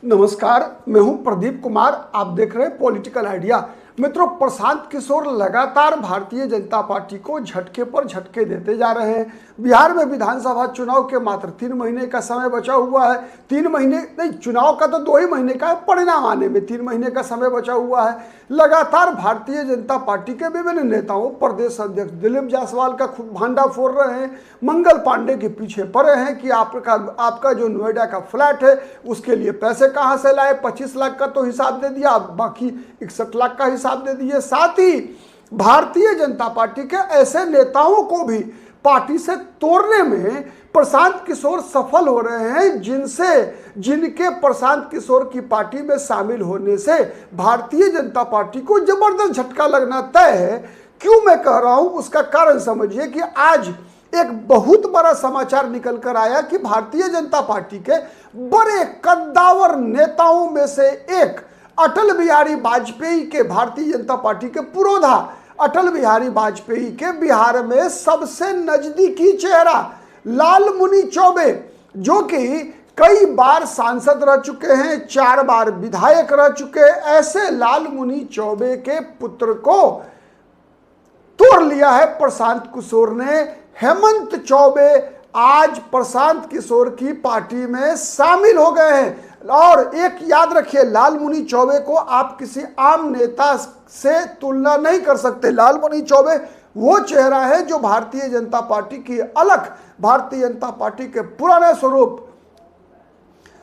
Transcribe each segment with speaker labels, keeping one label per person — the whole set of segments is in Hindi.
Speaker 1: नमस्कार, मैं हूं प्रदीप कुमार। आप देख रहे हैं पॉलिटिकल आइडिया। मित्रों, प्रशांत किशोर लगातार भारतीय जनता पार्टी को झटके पर झटके देते जा रहे हैं। बिहार में विधानसभा चुनाव के मात्र 3 महीने का समय बचा हुआ है। 3 महीने नहीं, चुनाव का तो 2 ही महीने का है, परिणाम आने में 3 महीने का समय बचा हुआ है। लगातार भारतीय जनता पार्टी के विभिन्न नेताओं, प्रदेश अध्यक्ष दिलीप जायसवाल का खूब भांडा फोड़ रहे हैं, मंगल पांडे के पीछे पड़े हैं कि आपका जो नोएडा का फ्लैट है उसके लिए पैसे कहां से लाए। 25 लाख का तो हिसाब दे दिया, अब बाकी 61 लाख का हिसाब दे दिए। साथ ही भारतीय जनता पार्टी के ऐसे नेताओं को भी पार्टी से तोड़ने में प्रशांत किशोर सफल हो रहे हैं जिनके प्रशांत किशोर की पार्टी में शामिल होने से भारतीय जनता पार्टी को जबरदस्त झटका लगना तय है। क्यों मैं कह रहा हूं, उसका कारण समझिए कि आज एक बहुत बड़ा समाचार निकल कर आया कि भारतीय जनता पार्टी के बड़े कद्दावर नेताओं में से एक अटल बिहारी वाजपेयी के, भारतीय जनता पार्टी के पुरोधा अटल बिहारी वाजपेयी के बिहार में सबसे नजदीकी चेहरा लालमुनि चौबे, जो कि कई बार सांसद रह चुके हैं, 4 बार विधायक रह चुके हैं, ऐसे लालमुनि चौबे के पुत्र को तोड़ लिया है प्रशांत किशोर ने। हेमंत चौबे आज प्रशांत किशोर की पार्टी में शामिल हो गए हैं। और एक याद रखिए, लालमुनि चौबे को आप किसी आम नेता से तुलना नहीं कर सकते। लालमुनि चौबे वो चेहरा है जो भारतीय जनता पार्टी की अलग, भारतीय जनता पार्टी के पुराने स्वरूप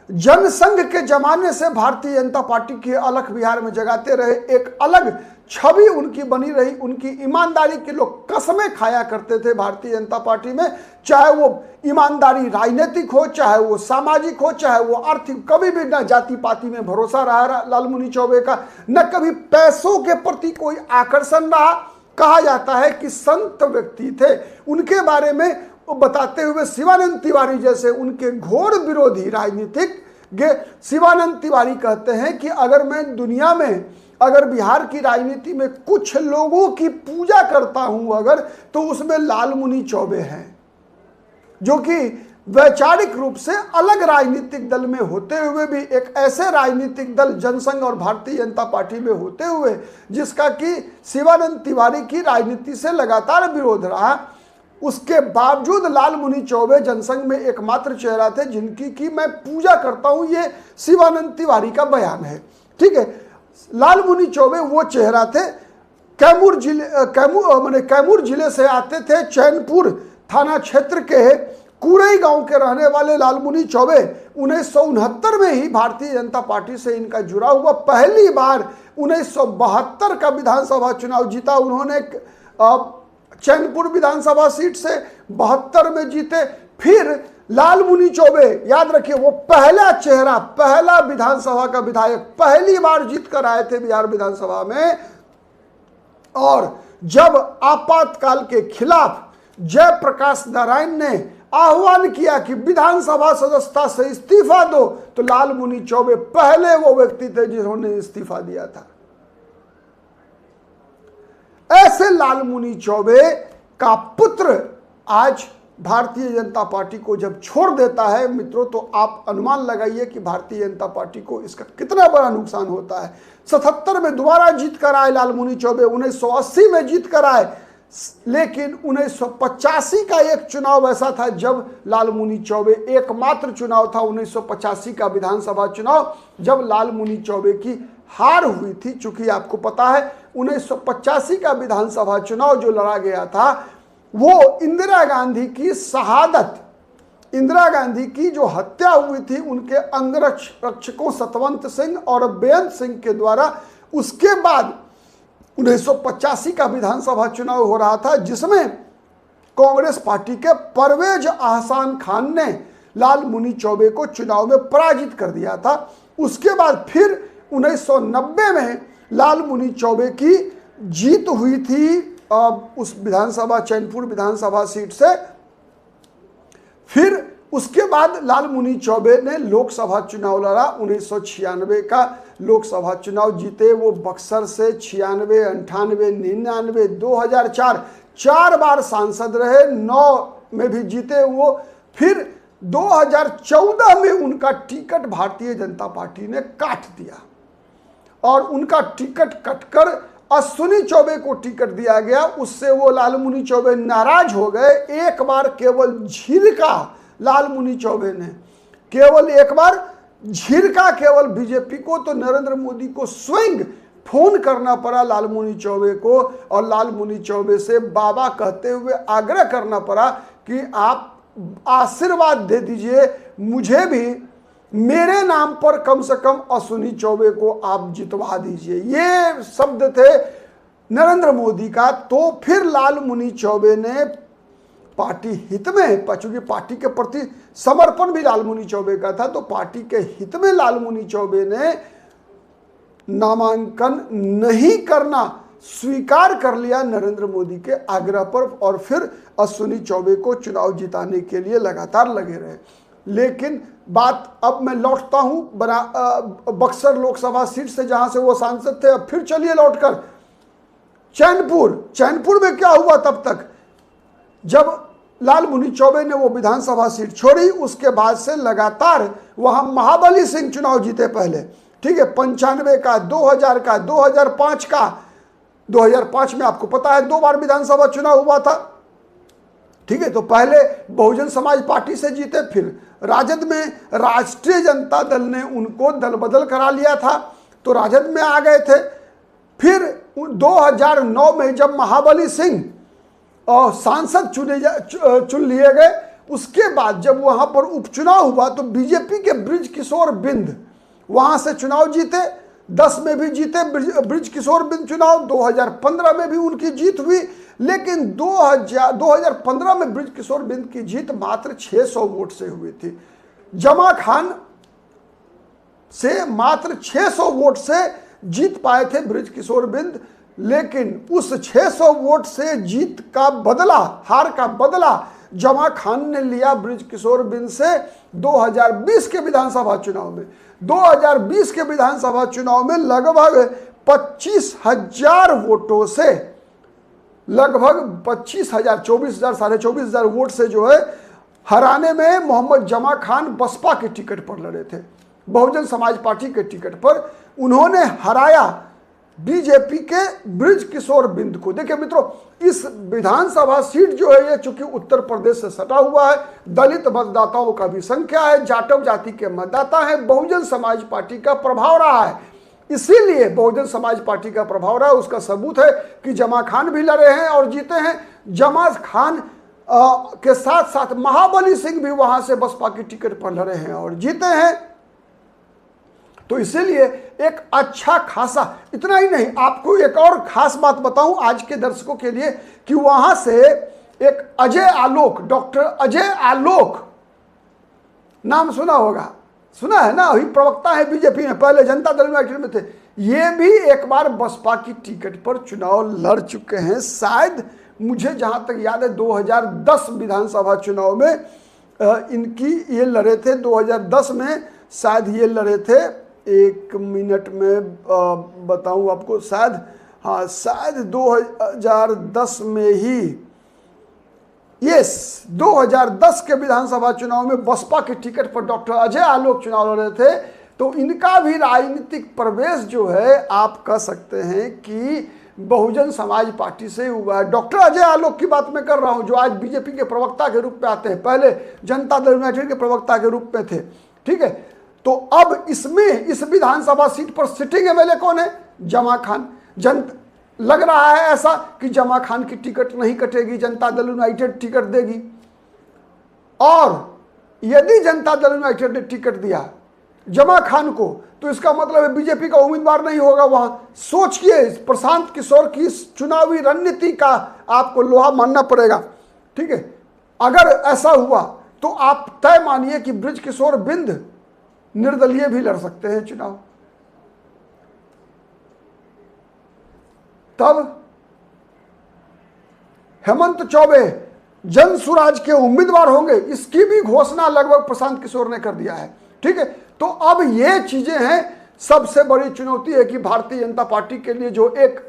Speaker 1: जनसंघ के जमाने से भारतीय जनता पार्टी की अलग बिहार में जगाते रहे। एक अलग छवि उनकी बनी रही, उनकी ईमानदारी के लोग कसमें खाया करते थे भारतीय जनता पार्टी में, चाहे वो ईमानदारी राजनीतिक हो, चाहे वो सामाजिक हो, चाहे वो आर्थिक। कभी भी न जाति पाति में भरोसा रहा लालमुनि चौबे का, न कभी पैसों के प्रति कोई आकर्षण रहा। कहा जाता है कि संत व्यक्ति थे। उनके बारे में बताते हुए शिवानंद तिवारी जैसे उनके घोर विरोधी राजनीतिक शिवानंद तिवारी कहते हैं कि अगर मैं दुनिया में, अगर बिहार की राजनीति में कुछ लोगों की पूजा करता हूं अगर, तो उसमें लालमुनि चौबे हैं, जो कि वैचारिक रूप से अलग राजनीतिक दल में होते हुए भी एक ऐसे राजनीतिक दल जनसंघ और भारतीय जनता पार्टी में होते हुए जिसका कि शिवानंद तिवारी की राजनीति से लगातार विरोध रहा, उसके बावजूद लालमुनि चौबे जनसंघ में एकमात्र चेहरा थे जिनकी की मैं पूजा करता हूं। ये शिवानंद तिवारी का बयान है, ठीक है। लालमुनि चौबे वो चेहरा थे। कैमूर जिले से आते थे। चैनपुर थाना क्षेत्र के कुरई गांव के रहने वाले लालमुनि चौबे 1969 में ही भारतीय जनता पार्टी से इनका जुड़ा हुआ। पहली बार 1972 का विधानसभा चुनाव जीता उन्होंने, चैनपुर विधानसभा सीट से 72 में जीते। फिर लालमुनि चौबे, याद रखिए, वो पहला चेहरा, पहला विधानसभा का विधायक पहली बार जीत कर आए थे बिहार विधानसभा में। और जब आपातकाल के खिलाफ जयप्रकाश नारायण ने आह्वान किया कि विधानसभा सदस्यता से इस्तीफा दो, तो लालमुनि चौबे पहले वो व्यक्ति थे जिन्होंने इस्तीफा दिया था। ऐसे लालमुनि चौबे का पुत्र आज भारतीय जनता पार्टी को जब छोड़ देता है मित्रों, तो आप अनुमान लगाइए कि भारतीय जनता पार्टी को इसका कितना बड़ा नुकसान होता है। 77 में दोबारा जीत कर आए लालमुनि चौबे, 1980 में जीत कर आए, लेकिन 1985 का एक चुनाव ऐसा था जब लालमुनि चौबे, एकमात्र चुनाव था 1985 का विधानसभा चुनाव, जब लालमुनि चौबे की हार हुई थी। चूंकि आपको पता है 1985 का विधानसभा चुनाव जो लड़ा गया था वो इंदिरा गांधी की शहादत, इंदिरा गांधी की जो हत्या हुई थी उनके अंगरक्षकों सतवंत सिंह और बेअंत सिंह के द्वारा, उसके बाद 1985 का विधानसभा चुनाव हो रहा था जिसमें कांग्रेस पार्टी के परवेज अहसान खान ने लालमुनि चौबे को चुनाव में पराजित कर दिया था। उसके बाद फिर 1990 में लालमुनि चौबे की जीत हुई थी उस विधानसभा, चैनपुर विधानसभा सीट से। फिर उसके बाद लालमुनि चौबे ने लोकसभा चुनाव लड़ा, 1996 का लोकसभा चुनाव जीते। वो बक्सर से 96, 98, 99, 2004 4 बार सांसद रहे, 9 में भी जीते वो। फिर 2014 में उनका टिकट भारतीय जनता पार्टी ने काट दिया और उनका टिकट कटकर अश्विनी चौबे को टिकट दिया गया। उससे वो लालमुनि चौबे नाराज हो गए। एक बार केवल झिड़का लालमुनि चौबे ने, केवल एक बार झिड़का केवल बीजेपी को, तो नरेंद्र मोदी को स्वयं फोन करना पड़ा लालमुनि चौबे को और लालमुनि चौबे से बाबा कहते हुए आग्रह करना पड़ा कि आप आशीर्वाद दे दीजिए मुझे भी, मेरे नाम पर कम से कम अश्विनी चौबे को आप जितवा दीजिए। ये शब्द थे नरेंद्र मोदी का। तो फिर लालमुनि चौबे ने पार्टी हित में, चूंकि पार्टी के प्रति समर्पण भी लालमुनि चौबे का था, तो पार्टी के हित में लालमुनि चौबे ने नामांकन नहीं करना स्वीकार कर लिया नरेंद्र मोदी के आग्रह पर और फिर अश्विनी चौबे को चुनाव जिताने के लिए लगातार लगे रहे। लेकिन बात अब मैं लौटता हूं बक्सर लोकसभा सीट से, जहां से वो सांसद थे। अब फिर चलिए लौटकर चैनपुर में क्या हुआ तब तक, जब लालमुनि चौबे ने वो विधानसभा सीट छोड़ी, उसके बाद से लगातार वहां महाबली सिंह चुनाव जीते पहले, ठीक है, 95 का, 2000 का, 2005 का। 2005 में आपको पता है 2 बार विधानसभा चुनाव हुआ था, ठीक है। तो पहले बहुजन समाज पार्टी से जीते, फिर राजद में राष्ट्रीय जनता दल ने उनको दल बदल करा लिया था, तो राजद में आ गए थे। फिर 2009 में जब महाबली सिंह और सांसद चुन लिए गए, उसके बाद जब वहां पर उपचुनाव हुआ तो बीजेपी के बृज किशोर बिंद वहां से चुनाव जीते। 10 में भी जीते बृज किशोर बिंद चुनाव, 2015 में भी उनकी जीत हुई। लेकिन 2015 में बृज किशोर बिंद की जीत मात्र 600 वोट से हुई थी। जमा खान से मात्र 600 वोट से जीत पाए थे बृज किशोर बिंद। लेकिन उस 600 वोट से जीत का बदला, हार का बदला जमा खान ने लिया बृज किशोर बिंद से 2020 के विधानसभा चुनाव में। 2020 के विधानसभा चुनाव में लगभग 25,000 वोटों से, लगभग 25,000, 24,000, 24,500 वोट से जो है हराने में मोहम्मद जमा खान बसपा के टिकट पर लड़े थे। बहुजन समाज पार्टी के टिकट पर उन्होंने हराया बीजेपी के बृज किशोर बिंद को। देखिए मित्रों, इस विधानसभा सीट जो है ये चूंकि उत्तर प्रदेश से सटा हुआ है, दलित मतदाताओं का भी संख्या है, जाटव जाति के मतदाता हैं, बहुजन समाज पार्टी का प्रभाव रहा है। इसीलिए बहुजन समाज पार्टी का प्रभाव रहा है। उसका सबूत है कि जमा खान भी लड़े हैं और जीते हैं। जमा खान के साथ साथ महाबली सिंह भी वहां से बसपा की टिकट पर लड़े हैं और जीते हैं। तो इसीलिए एक अच्छा खासा, इतना ही नहीं, आपको एक और खास बात बताऊं आज के दर्शकों के लिए कि वहां से एक अजय आलोक, डॉक्टर अजय आलोक, नाम सुना होगा, सुना है ना, अभी प्रवक्ता है बीजेपी में, पहले जनता दल यूनाइटेड में थे। ये भी एक बार बसपा की टिकट पर चुनाव लड़ चुके हैं। शायद मुझे जहां तक याद है 2010 विधानसभा चुनाव में इनकी ये लड़े थे। 2010 में शायद ये लड़े थे, 1 मिनट में बताऊं आपको, शायद, हाँ शायद 2010 में ही, यस 2010 के विधानसभा चुनाव में बसपा के टिकट पर डॉक्टर अजय आलोक चुनाव लड़ रहे थे। तो इनका भी राजनीतिक प्रवेश जो है आप कह सकते हैं कि बहुजन समाज पार्टी से हुआ है। डॉक्टर अजय आलोक की बात मैं कर रहा हूं, जो आज बीजेपी के प्रवक्ता के रूप में आते हैं, पहले जनता दल यूनाइटेड के प्रवक्ता के रूप में थे, ठीक है। तो अब इसमें, इस विधानसभा सीट पर सिटिंग एमएलए कौन है? जमा खान। लग रहा है ऐसा कि जमा खान की टिकट नहीं कटेगी, जनता दल यूनाइटेड टिकट देगी। और यदि जनता दल यूनाइटेड ने टिकट दिया जमा खान को, तो इसका मतलब है बीजेपी का उम्मीदवार नहीं होगा वहां। सोचिए, प्रशांत किशोर की चुनावी रणनीति का आपको लोहा मानना पड़ेगा, ठीक है। अगर ऐसा हुआ तो आप तय मानिए कि बृज किशोर बिंद निर्दलीय भी लड़ सकते हैं चुनाव। तब हेमंत चौबे जन सुराज के उम्मीदवार होंगे, इसकी भी घोषणा लगभग प्रशांत किशोर ने कर दिया है, ठीक है। तो अब ये चीजें हैं। सबसे बड़ी चुनौती है कि भारतीय जनता पार्टी के लिए जो एक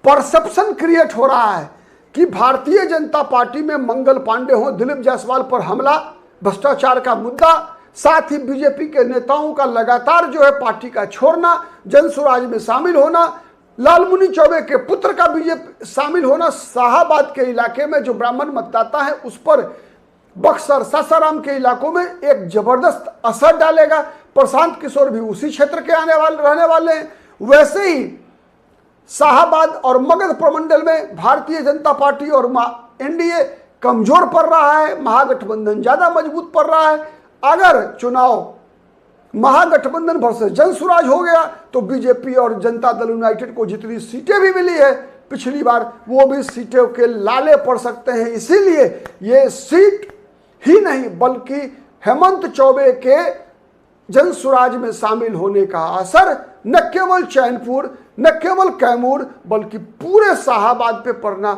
Speaker 1: परसेप्शन क्रिएट हो रहा है कि भारतीय जनता पार्टी में मंगल पांडे हो, दिलीप जायसवाल पर हमला, भ्रष्टाचार का मुद्दा, साथ ही बीजेपी के नेताओं का लगातार जो है पार्टी का छोड़ना, जनसुराज में शामिल होना, लालमुनि चौबे के पुत्र का बीजेपी शामिल होना, शाहाबाद के इलाके में जो ब्राह्मण मतदाता है उस पर बक्सर सासाराम के इलाकों में एक जबरदस्त असर डालेगा। प्रशांत किशोर भी उसी क्षेत्र के रहने वाले हैं। वैसे ही शाहाबाद और मगध प्रमंडल में भारतीय जनता पार्टी और एनडीए कमजोर पड़ रहा है, महागठबंधन ज्यादा मजबूत पड़ रहा है। अगर चुनाव महागठबंधन वर्सेस जनसुराज हो गया तो बीजेपी और जनता दल यूनाइटेड को जितनी सीटें भी मिली है पिछली बार, वो भी सीटों के लाले पड़ सकते हैं। इसीलिए ये सीट ही नहीं बल्कि हेमंत चौबे के जनसुराज में शामिल होने का असर न केवल चैनपुर, न केवल कैमूर, बल्कि पूरे शाहाबाद पे पड़ना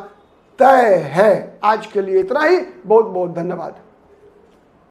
Speaker 1: तय है। आज के लिए इतना ही। बहुत बहुत धन्यवाद।